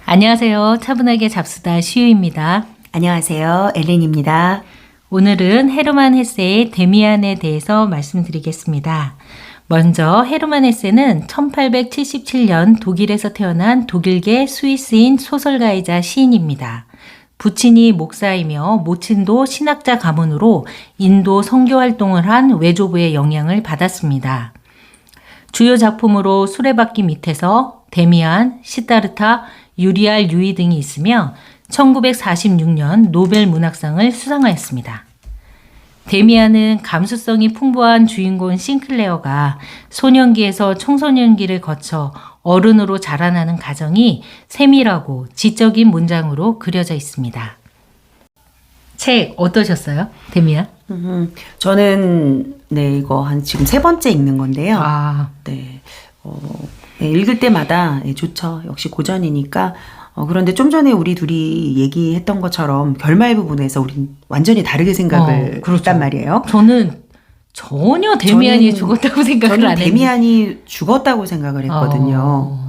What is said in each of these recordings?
안녕하세요. 차분하게 잡수다 시우입니다. 안녕하세요. 엘렌입니다. 오늘은 헤르만 헤세의 데미안에 대해서 말씀드리겠습니다. 먼저 헤르만 헤세는 1877년 독일에서 태어난 독일계 스위스인 소설가이자 시인입니다. 부친이 목사이며 모친도 신학자 가문으로 인도 선교 활동을 한 외조부의 영향을 받았습니다. 주요 작품으로 수레바퀴 밑에서 데미안, 시다르타, 유리알 유이 등이 있으며 1946년 노벨 문학상을 수상하였습니다. 데미안은 감수성이 풍부한 주인공 싱클레어가 소년기에서 청소년기를 거쳐 어른으로 자라나는 과정이 세밀하고 지적인 문장으로 그려져 있습니다. 책 어떠셨어요? 데미안? 저는 이거 한 지금 3번째 읽는 건데요. 네, 읽을 때마다 좋죠. 역시 고전이니까. 그런데 좀 전에 우리 둘이 얘기했던 것처럼 결말 부분에서 우린 완전히 다르게 생각을 했단 말이에요. 저는 전혀 데미안이 죽었다고 생각을 안 했는데. 데미안이 죽었다고 생각을 했거든요.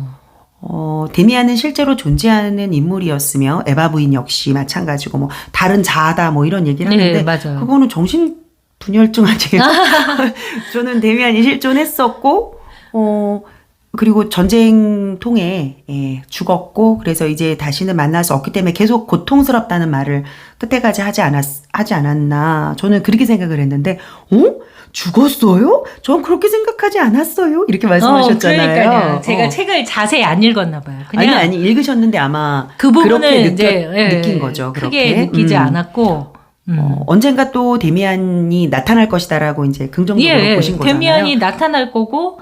데미안은 실제로 존재하는 인물이었으며 에바 부인 역시 마찬가지고 뭐 다른 자아다 뭐 이런 얘기를 하는데 맞아요. 그거는 정신분열증 아니에요? 저는 데미안이 실존했었고 그리고 전쟁통에 죽었고 그래서 이제 다시는 만날 수 없기 때문에 계속 고통스럽다는 말을 끝에까지 하지 않았나 저는 그렇게 생각을 했는데 죽었어요? 전 그렇게 생각하지 않았어요. 이렇게 말씀하셨잖아요. 그러니까요. 제가 책을 자세히 안 읽었나 봐요. 그냥 아니 읽으셨는데 아마 그 부분을 그렇게 이제 느낀 거죠. 크게 그렇게. 느끼지 않았고 언젠가 또 데미안이 나타날 것이다라고 이제 긍정적으로 보신 거잖아요. 데미안이 나타날 거고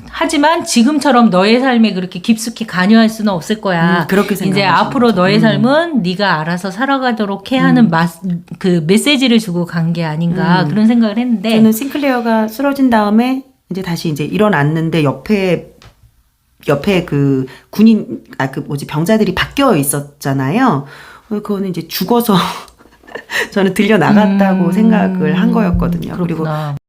하지만 지금처럼 너의 삶에 그렇게 깊숙이 관여할 수는 없을 거야. 그렇게 이제 생각하시는 앞으로 거죠. 너의 삶은 네가 알아서 살아가도록 해야 하는 그 메시지를 주고 간 게 아닌가 그런 생각을 했는데 저는 싱클레어가 쓰러진 다음에 이제 다시 이제 일어났는데 옆에 그 군인 병자들이 바뀌어 있었잖아요. 그거는 이제 죽어서 저는 들려 나갔다고 생각을 한 거였거든요. 그렇구나. 그리고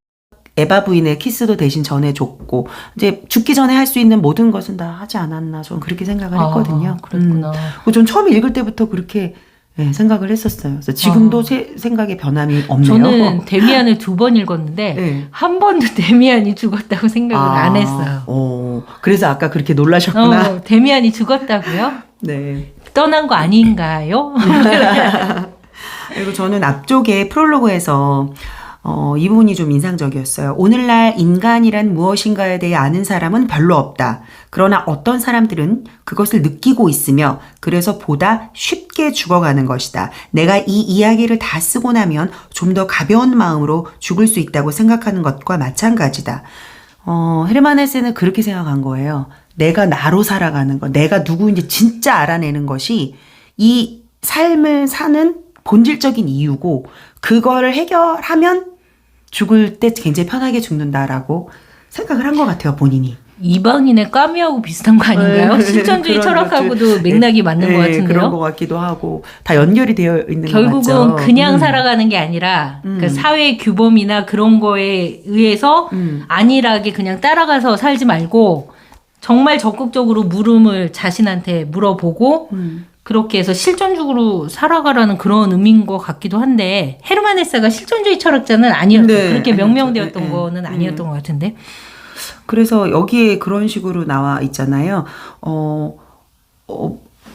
에바 부인의 키스도 대신 전해줬고 이제 죽기 전에 할 수 있는 모든 것은 다 하지 않았나 저는 그렇게 생각을 했거든요. 그렇구나. 전 처음 읽을 때부터 그렇게 생각을 했었어요. 그래서 지금도 제 생각에 변함이 없네요. 저는 데미안을 2번 읽었는데 한 번도 데미안이 죽었다고 생각을 안 했어요. 그래서 아까 그렇게 놀라셨구나. 데미안이 죽었다고요? 네. 떠난 거 아닌가요? 그리고 저는 앞쪽에 프롤로그에서 이 부분이 좀 인상적이었어요. 오늘날 인간이란 무엇인가에 대해 아는 사람은 별로 없다. 그러나 어떤 사람들은 그것을 느끼고 있으며 그래서 보다 쉽게 죽어가는 것이다. 내가 이 이야기를 다 쓰고 나면 좀 더 가벼운 마음으로 죽을 수 있다고 생각하는 것과 마찬가지다. 헤르만 헤세는 그렇게 생각한 거예요. 내가 나로 살아가는 것, 내가 누구인지 진짜 알아내는 것이 이 삶을 사는 본질적인 이유고 그거를 해결하면 죽을 때 굉장히 편하게 죽는다라고 생각을 한 것 같아요, 본인이. 이방인의 까미하고 비슷한 거 아닌가요? 실존주의 철학하고도 맥락이 맞는 것 같은데요. 그런 것 같기도 하고 다 연결이 되어 있는 것 같죠. 결국은 그냥 살아가는 게 아니라 그 사회 규범이나 그런 거에 의해서 안일하게 그냥 따라가서 살지 말고 정말 적극적으로 물음을 자신한테 물어보고 그렇게 해서 실존적으로 살아가라는 그런 의미인 것 같기도 한데 헤르만 헤세가 실존주의 철학자는 아니었던 그렇게 명명되었던 거는 아니었던 것 같은데 그래서 여기에 그런 식으로 나와 있잖아요.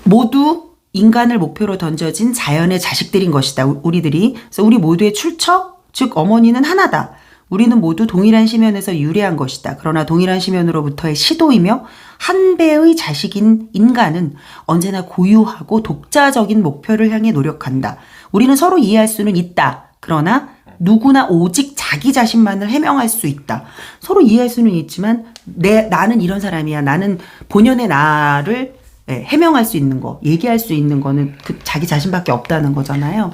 모두 인간을 목표로 던져진 자연의 자식들인 것이다. 우리들이. 그래서 우리 모두의 출처, 즉 어머니는 하나다. 우리는 모두 동일한 심연에서 유래한 것이다. 그러나 동일한 심연으로부터의 시도이며 한 배의 자식인 인간은 언제나 고유하고 독자적인 목표를 향해 노력한다. 우리는 서로 이해할 수는 있다. 그러나 누구나 오직 자기 자신만을 해명할 수 있다. 서로 이해할 수는 있지만 나는 이런 사람이야. 나는 본연의 나를 해명할 수 있는 거, 얘기할 수 있는 거는 그 자기 자신밖에 없다는 거잖아요.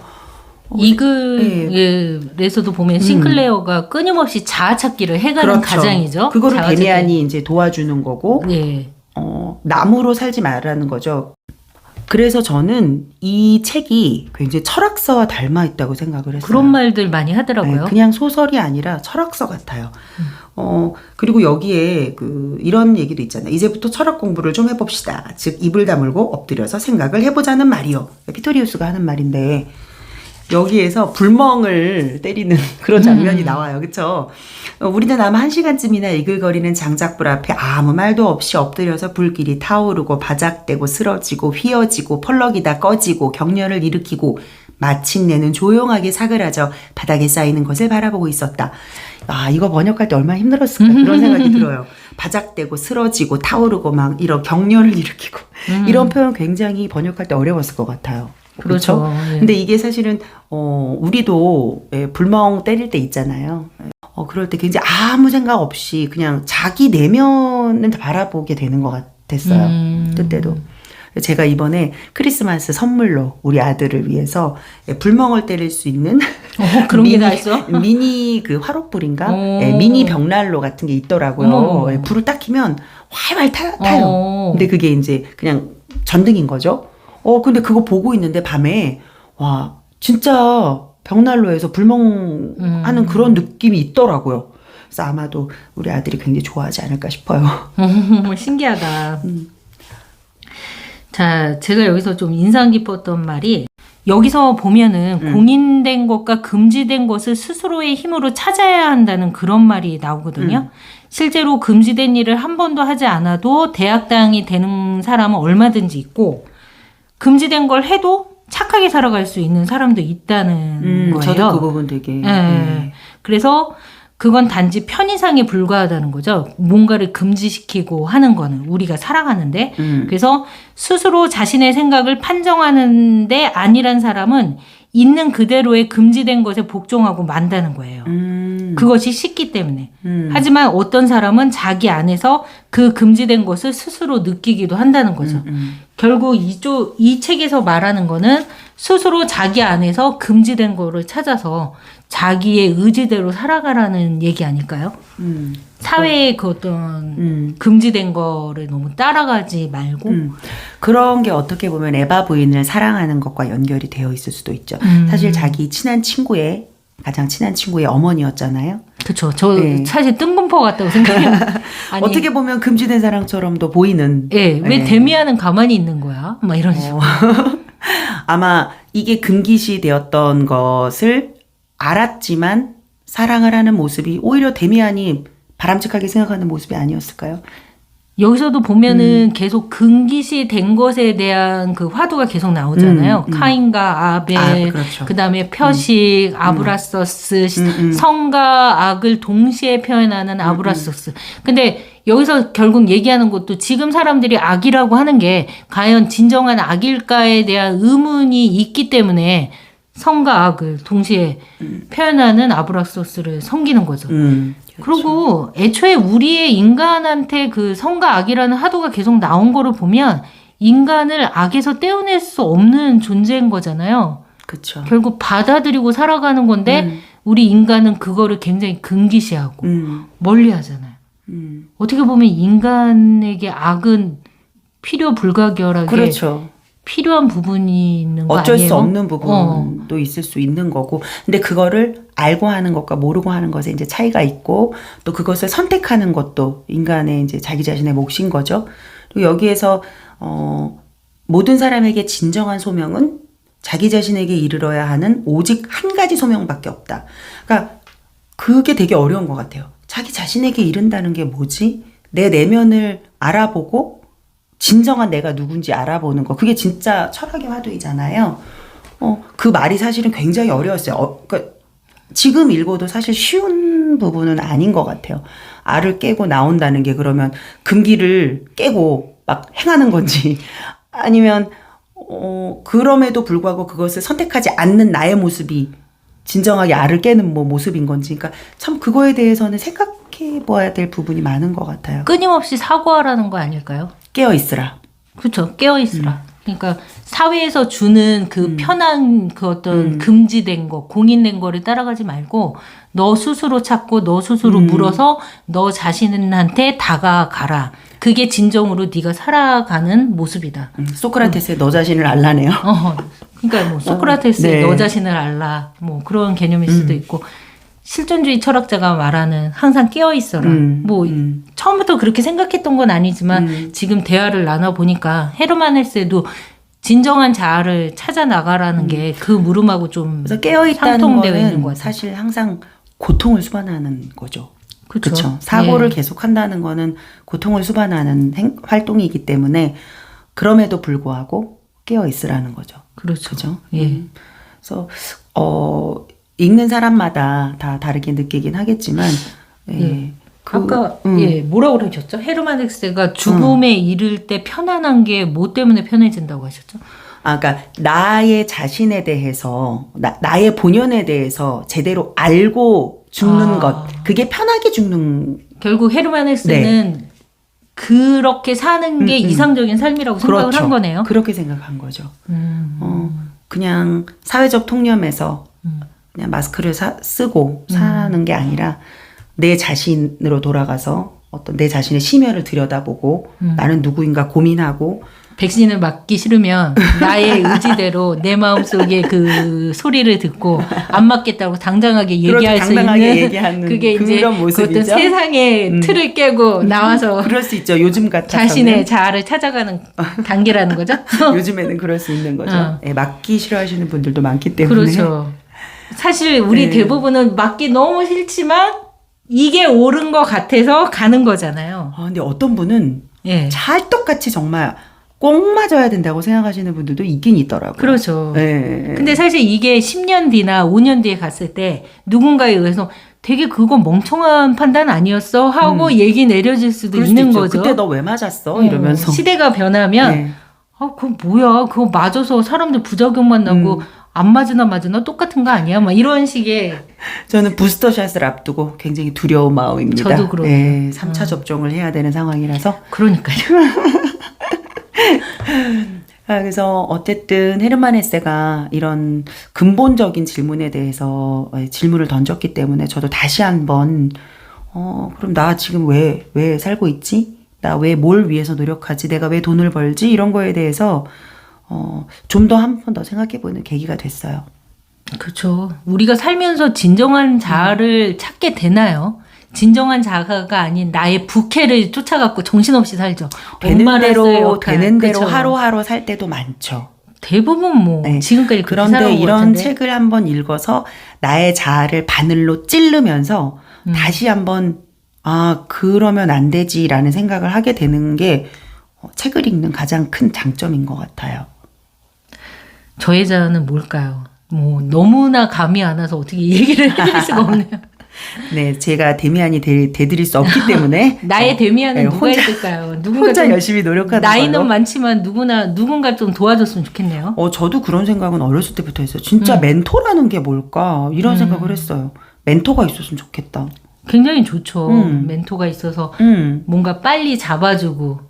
이 글에서도 보면 싱클레어가 끊임없이 자아 찾기를 해가는 과정이죠. 그거를 데미안이 이제 도와주는 거고, 네. 남으로 살지 말라는 거죠. 그래서 저는 이 책이 굉장히 철학서와 닮아 있다고 생각을 했어요. 그런 말들 많이 하더라고요. 네, 그냥 소설이 아니라 철학서 같아요. 그리고 여기에 이런 얘기도 있잖아요. 이제부터 철학 공부를 좀 해봅시다. 즉 입을 다물고 엎드려서 생각을 해보자는 말이요. 피토리우스가 하는 말인데 여기에서 불멍을 때리는 그런 장면이 나와요. 그렇죠? 우리는 아마 1시간쯤이나 이글거리는 장작불 앞에 아무 말도 없이 엎드려서 불길이 타오르고 바작대고 쓰러지고 휘어지고 펄럭이 다 꺼지고 격렬을 일으키고 마침내는 조용하게 사그라져 바닥에 쌓이는 것을 바라보고 있었다. 아, 이거 번역할 때 얼마나 힘들었을까 그런 생각이 들어요. 바작대고 쓰러지고 타오르고 막 이런 격렬을 일으키고 이런 표현 굉장히 번역할 때 어려웠을 것 같아요. 그렇죠. 예. 근데 이게 사실은 우리도 불멍 때릴 때 있잖아요. 그럴 때 굉장히 아무 생각 없이 그냥 자기 내면을 바라보게 되는 것 같았어요. 그때도. 제가 이번에 크리스마스 선물로 우리 아들을 위해서 불멍을 때릴 수 있는 그런 게 다 있어? 미니 화롯불인가? 미니 벽난로 같은 게 있더라고요. 불을 딱 켜면 활활 타요. 근데 그게 이제 그냥 전등인 거죠. 근데 그거 보고 있는데 밤에 와 진짜 벽난로에서 불멍하는 그런 느낌이 있더라고요. 그래서 아마도 우리 아들이 굉장히 좋아하지 않을까 싶어요. 신기하다. 자, 제가 여기서 좀 인상 깊었던 말이 여기서 보면은 공인된 것과 금지된 것을 스스로의 힘으로 찾아야 한다는 그런 말이 나오거든요. 실제로 금지된 일을 한 번도 하지 않아도 대학당이 되는 사람은 얼마든지 있고 금지된 걸 해도 착하게 살아갈 수 있는 사람도 있다는 거예요. 저도 그 부분 되게. 네. 그래서 그건 단지 편의상에 불과하다는 거죠. 뭔가를 금지시키고 하는 거는 우리가 살아가는데 그래서 스스로 자신의 생각을 판정하는데 아니란 사람은 있는 그대로의 금지된 것에 복종하고 만다는 거예요. 그것이 쉽기 때문에. 하지만 어떤 사람은 자기 안에서 그 금지된 것을 스스로 느끼기도 한다는 거죠. 결국 이 책에서 말하는 거는 스스로 자기 안에서 금지된 거를 찾아서 자기의 의지대로 살아가라는 얘기 아닐까요? 사회의 그 어떤 금지된 거를 너무 따라가지 말고 그런 게 어떻게 보면 에바 부인을 사랑하는 것과 연결이 되어 있을 수도 있죠. 사실 자기 가장 친한 친구의 어머니였잖아요. 그렇죠. 저 사실 뜬금포 같다고 생각해요. 아니, 어떻게 보면 금지된 사랑처럼도 보이는. 왜 데미안은 가만히 있는 거야? 막 이런 식으로. 아마 이게 금기시 되었던 것을 알았지만 사랑을 하는 모습이 오히려 데미안이 바람직하게 생각하는 모습이 아니었을까요? 여기서도 보면은 계속 금기시 된 것에 대한 그 화두가 계속 나오잖아요. 카인과 아벨, 그렇죠. 그다음에 표식, 아브라서스, 성과 악을 동시에 표현하는 아브라서스. 근데 여기서 결국 얘기하는 것도 지금 사람들이 악이라고 하는 게 과연 진정한 악일까에 대한 의문이 있기 때문에 성과 악을 동시에 표현하는 아브라소스를 섬기는 거죠. 그리고 애초에 우리의 인간한테 그 성과 악이라는 화두가 계속 나온 거를 보면 인간을 악에서 떼어낼 수 없는 존재인 거잖아요. 그렇죠. 결국 받아들이고 살아가는 건데 우리 인간은 그거를 굉장히 금기시하고 멀리 하잖아요. 어떻게 보면 인간에게 악은 필요 불가결하게 그렇죠. 필요한 부분이 있는 거 어쩔 아니에요? 수 없는 부분도 있을 수 있는 거고, 근데 그거를 알고 하는 것과 모르고 하는 것에 이제 차이가 있고, 또 그것을 선택하는 것도 인간의 이제 자기 자신의 몫인 거죠. 그리고 여기에서 모든 사람에게 진정한 소명은 자기 자신에게 이르러야 하는 오직 한 가지 소명밖에 없다. 그러니까 그게 되게 어려운 것 같아요. 자기 자신에게 이른다는 게 뭐지? 내 내면을 알아보고 진정한 내가 누군지 알아보는 거. 그게 진짜 철학의 화두이잖아요. 그 말이 사실은 굉장히 어려웠어요. 그러니까 지금 읽어도 사실 쉬운 부분은 아닌 것 같아요. 알을 깨고 나온다는 게 그러면 금기를 깨고 막 행하는 건지 아니면 그럼에도 불구하고 그것을 선택하지 않는 나의 모습이 진정하게 알을 깨는 모습인 건지. 그러니까 참 그거에 대해서는 생각해 봐야 될 부분이 많은 것 같아요. 끊임없이 사고하라는 거 아닐까요? 깨어 있으라. 그렇죠. 깨어 있으라. 그러니까 사회에서 주는 그 편한 그 어떤 금지된 거, 공인된 거를 따라가지 말고 너 스스로 찾고 너 스스로 물어서 너 자신한테 다가가라. 그게 진정으로 네가 살아가는 모습이다. 소크라테스의 너 자신을 알라네요. 그러니까 뭐 소크라테스의 네. 너 자신을 알라. 뭐 그런 개념일 수도 있고 실존주의 철학자가 말하는 항상 깨어 있어라. 뭐 처음부터 그렇게 생각했던 건 아니지만 지금 대화를 나눠 보니까 헤르만 헬세도 진정한 자아를 찾아 나가라는 게 그 물음하고 좀 그래서 깨어 있다는 상통되어 있는 것 거는 같아요. 사실 항상 고통을 수반하는 거죠. 그쵸. 그렇죠. 사고를 예. 계속 한다는 거는 고통을 수반하는 활동이기 때문에 그럼에도 불구하고 깨어 있으라는 거죠. 그렇죠. 그죠? 예. 그래서 읽는 사람마다 다 다르게 느끼긴 하겠지만 예. 아까 뭐라고 그러셨죠? 헤르만 헬세가 죽음에 이를 때 편안한 게 뭐 때문에 편해진다고 하셨죠? 그러니까 나의 자신에 대해서 나의 본연에 대해서 제대로 알고 죽는 것 그게 편하게 죽는 결국 헤르만 헬세는 그렇게 사는 게 이상적인 삶이라고 생각을 그렇죠. 한 거네요. 그렇게 생각한 거죠. 그냥 사회적 통념에서 그냥 마스크를 쓰고 사는 게 아니라 내 자신으로 돌아가서 어떤 내 자신의 심혈을 들여다보고 나는 누구인가 고민하고 백신을 맞기 싫으면 나의 의지대로 내 마음속에 그 소리를 듣고 안 맞겠다고 당당하게 얘기할 수 당당하게 있는 얘기하는 그게 이제 그런 모습이죠. 그 어떤 세상의 틀을 깨고 나와서 그럴 수 있죠. 요즘 같아서는 자신의 자아를 찾아가는 단계라는 거죠. 요즘에는 그럴 수 있는 거죠. 예, 맞기 싫어하시는 분들도 많기 때문에 그렇죠. 사실 우리 대부분은 맞기 너무 싫지만 이게 옳은 것 같아서 가는 거잖아요. 근데 어떤 분은 예. 찰떡같이 정말 꼭 맞아야 된다고 생각하시는 분들도 있긴 있더라고요. 그렇죠. 네. 근데 사실 이게 10년 뒤나 5년 뒤에 갔을 때 누군가에 의해서 되게 그거 멍청한 판단 아니었어? 하고 얘기 내려질 수도 있는 있죠. 거죠. 그때 너 왜 맞았어? 이러면서. 시대가 변하면 네. 그거 뭐야? 그거 맞아서 사람들 부작용만 나고 안 맞으나 똑같은 거 아니야? 막 이런 식의. 저는 부스터샷을 앞두고 굉장히 두려운 마음입니다. 저도 그러네요. 네, 3차 접종을 해야 되는 상황이라서. 그러니까요. 그래서 어쨌든 헤르만 헤세가 이런 근본적인 질문에 대해서 질문을 던졌기 때문에 저도 다시 한번 그럼 나 지금 왜 살고 있지? 나 왜 뭘 위해서 노력하지? 내가 왜 돈을 벌지? 이런 거에 대해서 좀 더 한 번 더 생각해보는 계기가 됐어요. 그렇죠. 우리가 살면서 진정한 자아를 찾게 되나요? 진정한 자아가 아닌 나의 부캐를 쫓아갖고 정신없이 살죠. 되는 대로 그쵸. 하루하루 살 때도 많죠. 대부분 뭐 네. 지금까지 그렇게 그런데 살아온 것 이런 같은데. 책을 한번 읽어서 나의 자아를 바늘로 찌르면서 다시 한번 그러면 안 되지라는 생각을 하게 되는 게 책을 읽는 가장 큰 장점인 것 같아요. 저의 자아는 뭘까요? 뭐 너무나 감이 안 와서 어떻게 얘기를 해드릴 수가 없네요. 네, 제가 데미안이 되드릴 수 없기 때문에 나의 데미안은 네, 누가 있을까요? 누군가 혼자 좀 열심히 노력하는 나이는 걸로. 많지만 누군가 좀 도와줬으면 좋겠네요. 저도 그런 생각은 어렸을 때부터 했어요. 진짜 멘토라는 게 뭘까? 이런 생각을 했어요. 멘토가 있었으면 좋겠다. 굉장히 좋죠. 멘토가 있어서 뭔가 빨리 잡아주고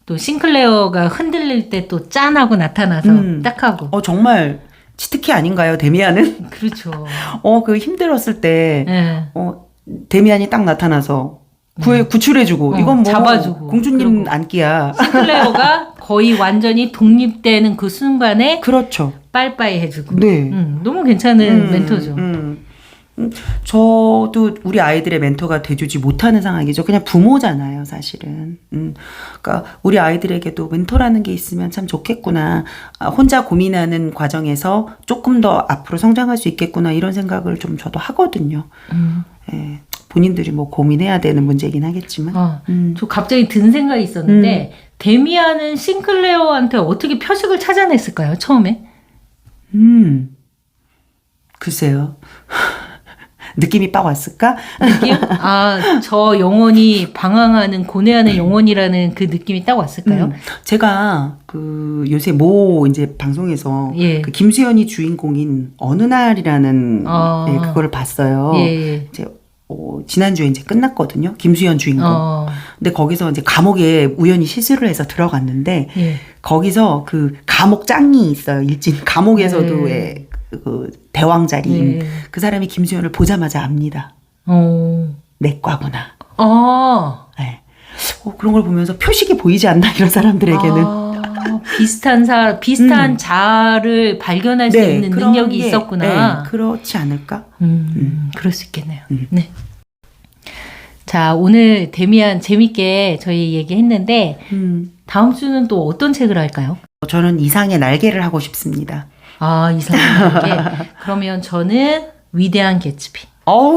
또 싱클레어가 흔들릴 때 또 짠하고 나타나서 딱 하고. 정말 치트키 아닌가요, 데미안은? 그렇죠. 그 힘들었을 때 네. 데미안이 딱 나타나서 구출해주고 이건 뭐 잡아주고 공주님 그리고 안기야. 싱클레어가 거의 완전히 독립되는 그 순간에 그렇죠. 빠이빠이 해주고. 네. 너무 괜찮은 멘토죠. 저도 우리 아이들의 멘토가 돼주지 못하는 상황이죠. 그냥 부모잖아요, 사실은. 그러니까 우리 아이들에게도 멘토라는 게 있으면 참 좋겠구나. 혼자 고민하는 과정에서 조금 더 앞으로 성장할 수 있겠구나 이런 생각을 좀 저도 하거든요. 예, 본인들이 뭐 고민해야 되는 문제이긴 하겠지만. 저 갑자기 든 생각이 있었는데 데미안은 싱클레어한테 어떻게 표식을 찾아냈을까요? 처음에? 글쎄요. 느낌이 빡 왔을까? 느낌? 저 영혼이 방황하는 고뇌하는 영혼이라는 그 느낌이 딱 왔을까요? 제가 요새 이제 방송에서 예. 김수현이 주인공인 어느 날이라는 그거를 봤어요. 예. 이제 지난주에 이제 끝났거든요. 김수현 주인공. 근데 거기서 이제 감옥에 우연히 실수를 해서 들어갔는데 예. 거기서 그 감옥 짱이 있어요. 일진 감옥에서도 네. 왜 그 대왕 자리인 네. 그 사람이 김수현을 보자마자 압니다. 내과구나. 네. 그런 걸 보면서 표식이 보이지 않나 이런 사람들에게는. 비슷한 자아를 발견할 수 있는 그런 능력이 게, 있었구나. 그렇지 않을까? 그럴 수 있겠네요. 네. 자, 오늘 데미안 재밌게 저희 얘기했는데 다음 주는 또 어떤 책을 할까요? 저는 이상의 날개를 하고 싶습니다. 이상의 날개. 그러면 저는 위대한 개츠비.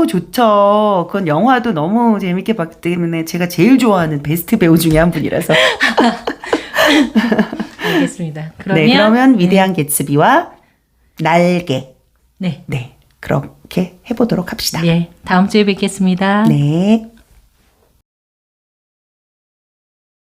좋죠. 그건 영화도 너무 재밌게 봤기 때문에 제가 제일 좋아하는 베스트 배우 중에 한 분이라서. 알겠습니다. 그러면 위대한 개츠비와 날개. 네. 그렇게 해보도록 합시다. 다음 주에 뵙겠습니다. 네.